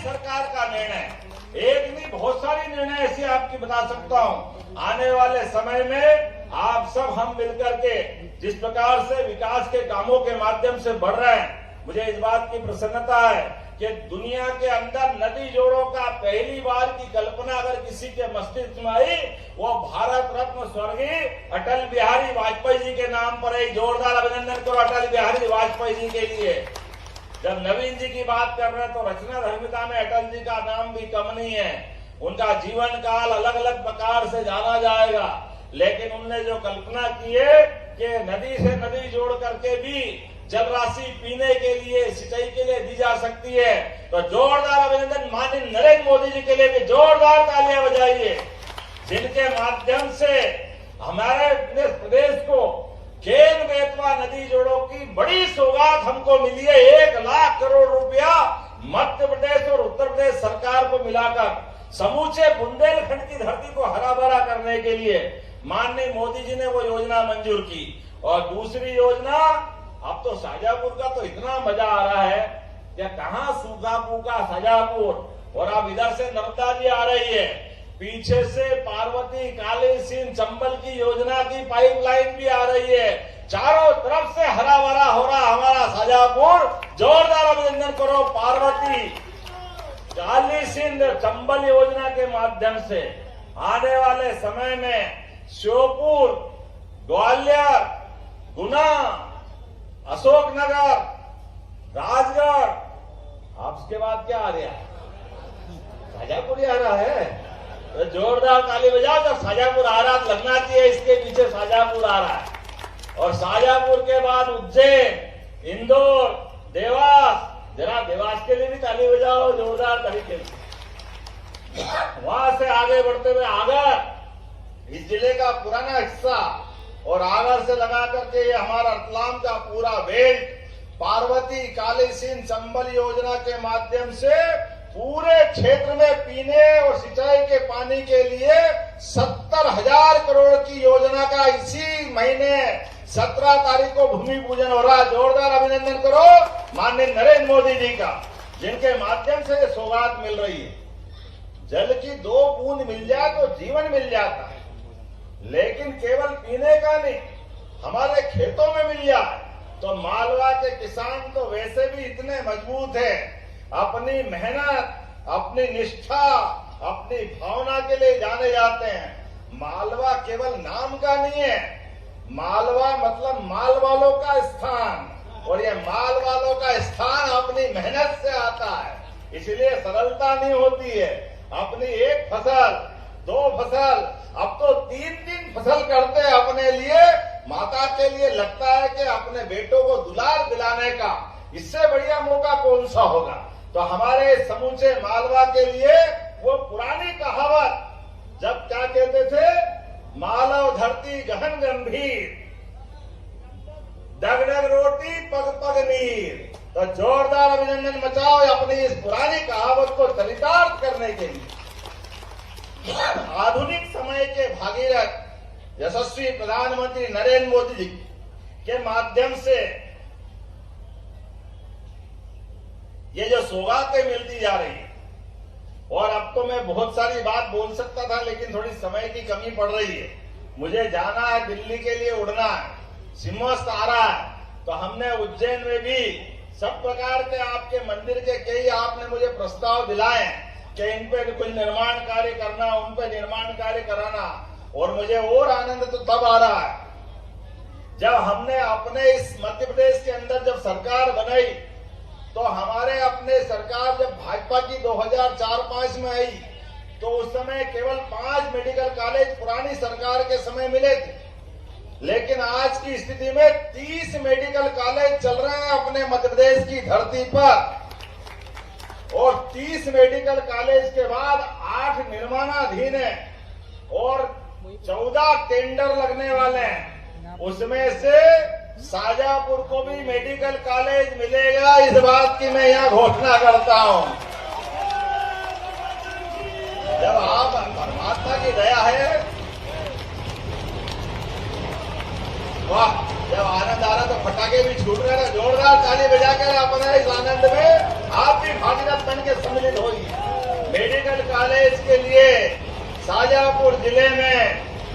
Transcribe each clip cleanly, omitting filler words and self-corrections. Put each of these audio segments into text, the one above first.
सरकार का निर्णय, एक नहीं बहुत सारी निर्णय ऐसी आपकी बता सकता हूँ। आने वाले समय में आप सब हम मिलकर के जिस प्रकार से विकास के कामों के माध्यम से बढ़ रहे हैं, मुझे इस बात की प्रसन्नता है कि दुनिया के अंदर नदी जोड़ों का पहली बार की कल्पना अगर किसी के मस्तिष्क में आई, वो भारत रत्न स्वर्गीय अटल बिहारी वाजपेयी जी के नाम पर एक जोरदार अभिनंदन करो अटल बिहारी वाजपेयी जी के लिए। जब नवीन जी की बात कर रहे हैं तो रचना धर्मिता में अटल जी का नाम भी कम नहीं है। उनका जीवन काल अलग अलग प्रकार से जाना जाएगा, लेकिन उनने जो कल्पना की है कि नदी से नदी जोड़ करके भी जल राशि पीने के लिए, सिंचाई के लिए दी जा सकती है, तो जोरदार अभिनंदन माननीय नरेंद्र मोदी जी के लिए भी जोरदार तालियां बजाइए, जिनके माध्यम से हमारे प्रदेश को केन बेतवा नदी जोड़ों की बड़ी सौगात हमको मिली है। 1 लाख करोड़ रुपया मध्य प्रदेश और उत्तर प्रदेश सरकार को मिलाकर समूचे बुंदेलखंड की धरती को हरा भरा करने के लिए माननीय मोदी जी ने वो योजना मंजूर की। और दूसरी योजना, अब तो शाजापुर का तो इतना मजा आ रहा है कि कहाँ सूखा फूका शाजापुर, और अब इधर से नर्मदा जी आ रही है, पीछे से पार्वती, काली सिंध, चंबल की योजना की पाइपलाइन भी आ रही है। चारों तरफ से हरा भरा हो रहा हमारा शाजापुर। जोरदार अभिनंदन करो पार्वती, काली सिंध, चंबल योजना के माध्यम से आने वाले समय में श्योपुर, ग्वालियर, गुना, अशोकनगर, राजगढ़, अब इसके बाद क्या आ रहा है? शाजापुर आ रहा है। तो जोरदार ताली बजाओ, जब शाजापुर आ रहा तो लगना चाहिए इसके पीछे शाजापुर आ रहा है। और शाजापुर के बाद उज्जैन, इंदौर, देवास, जरा देवास के लिए भी ताली बजाओ जोरदार तरीके से। वहां से आगे बढ़ते हुए आगर, इस जिले का पुराना हिस्सा, और आगर से लगा करके ये हमारा रतलाम का पूरा बेल्ट, पार्वती, काली सिंध, चंबल योजना के माध्यम से पूरे क्षेत्र में पीने और सिंचाई के पानी के लिए 70,000 करोड़ की योजना का इसी महीने 17 तारीख को भूमि पूजन हो रहा है। जोरदार अभिनंदन करो माननीय नरेंद्र मोदी जी का, जिनके माध्यम से ये सौगात मिल रही है। जल की 2 बूंद मिल जाए तो जीवन मिल जाता है, लेकिन केवल पीने का नहीं, हमारे खेतों में मिल जाए तो मालवा के किसान तो वैसे भी इतने मजबूत हैं, अपनी मेहनत, अपनी निष्ठा, अपनी भावना के लिए जाने जाते हैं। मालवा केवल नाम का नहीं है, मालवा मतलब माल वालों का स्थान, और ये माल वालों का स्थान अपनी मेहनत से आता है, इसलिए सरलता नहीं होती है। अपनी 1 फसल, 2 फसल, अब तो 3-3 फसल करते हैं अपने लिए। माता के लिए लगता है कि अपने बेटों को दुलार दिलाने का इससे बढ़िया मौका कौन सा होगा। तो हमारे समूचे मालवा के लिए वो पुरानी कहावत, जब क्या कहते थे, मालव धरती गहन गंभीर, डग-डग रोटी पग पग नीर। तो जोरदार अभिनंदन मचाओ अपनी इस पुरानी कहावत को चरितार्थ करने के लिए। आधुनिक समय के भागीरथ यशस्वी प्रधानमंत्री नरेंद्र मोदी जी के माध्यम से ये जो सौगातें मिलती जा रही है, और अब तो मैं बहुत सारी बात बोल सकता था, लेकिन थोड़ी समय की कमी पड़ रही है। मुझे जाना है, दिल्ली के लिए उड़ना है, सिंहस्थ आ रहा है, तो हमने उज्जैन में भी सब प्रकार के आपके मंदिर के कई आपने मुझे प्रस्ताव दिलाए कि इन पे कुछ निर्माण कार्य करना, उन पे निर्माण कार्य कराना। और मुझे और आनंद तो तब आ रहा है जब हमने अपने इस मध्य प्रदेश के अंदर जब सरकार बनाई, तो हमारे अपने सरकार जब भाजपा की 2004-05 में आई, तो उस समय केवल 5 मेडिकल कॉलेज पुरानी सरकार के समय मिले थे, लेकिन आज की स्थिति में 30 मेडिकल कॉलेज चल रहे हैं अपने मध्य प्रदेश की धरती पर। और 30 मेडिकल कॉलेज के बाद 8 निर्माणाधीन है और 14 टेंडर लगने वाले हैं। उसमें से शाजापुर को भी मेडिकल कॉलेज मिलेगा, इस बात की मैं यहाँ घोषणा करता हूँ। जब आप परमात्मा की दया है, वाह, जब आनंद आ रहा तो पटाखे भी छूट रहे हैं। जोरदार ताली बजाकर अपने इस आनंद में आप भी भागीरथ बन के सम्मिलित हुई। मेडिकल कॉलेज के लिए शाजापुर जिले में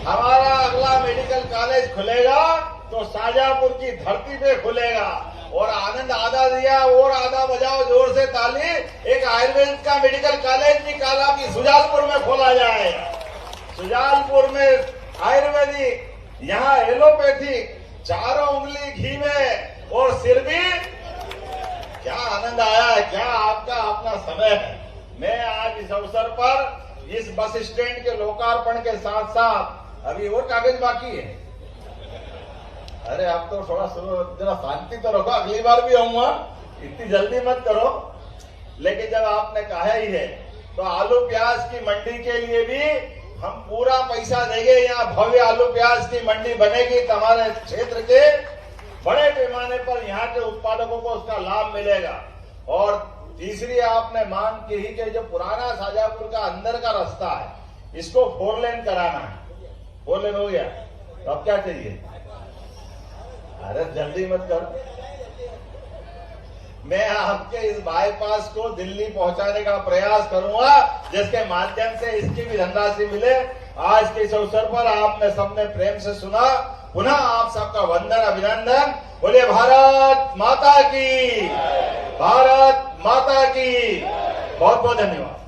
हमारा अगला मेडिकल कॉलेज खुलेगा तो शाजापुर की धरती पे खुलेगा। और आनंद आधा दिया और आधा बजाओ जोर से ताली। एक आयुर्वेद का मेडिकल कॉलेज भी काला की सुजालपुर में खोला जाएगा। सुजालपुर में आयुर्वेदिक, यहाँ एलोपैथिक, चारों उंगली घी में और सिर भी। क्या आनंद आया है, क्या आपका अपना समय है। मैं आज इस अवसर पर इस बस स्टैंड के लोकार्पण के साथ साथ अभी और कागज बाकी है। अरे आप तो थोड़ा जरा शांति तो रखो, अगली बार भी आऊंगा, इतनी जल्दी मत करो। लेकिन जब आपने कहा ही है तो आलू प्याज की मंडी के लिए भी हम पूरा पैसा देंगे। यहाँ भव्य आलू प्याज की मंडी बनेगी। तुम्हारे क्षेत्र के बड़े पैमाने पर यहाँ के उत्पादकों को उसका लाभ मिलेगा। और तीसरी आपने मांग की ही कि जो पुराना शाजापुर का अंदर का रास्ता है इसको 4 लेन कराना है। 4 लेन हो गया तो अब क्या चाहिए। अरे जल्दी मत कर। मैं आपके इस बाईपास को दिल्ली पहुंचाने का प्रयास करूंगा जिसके माध्यम से इसकी भी धनराशि मिले। आज के इस अवसर पर आपने सबने प्रेम से सुना। पुनः आप सबका वंदन अभिनंदन। बोलिए भारत माता की, भारत माता की। बहुत बहुत धन्यवाद।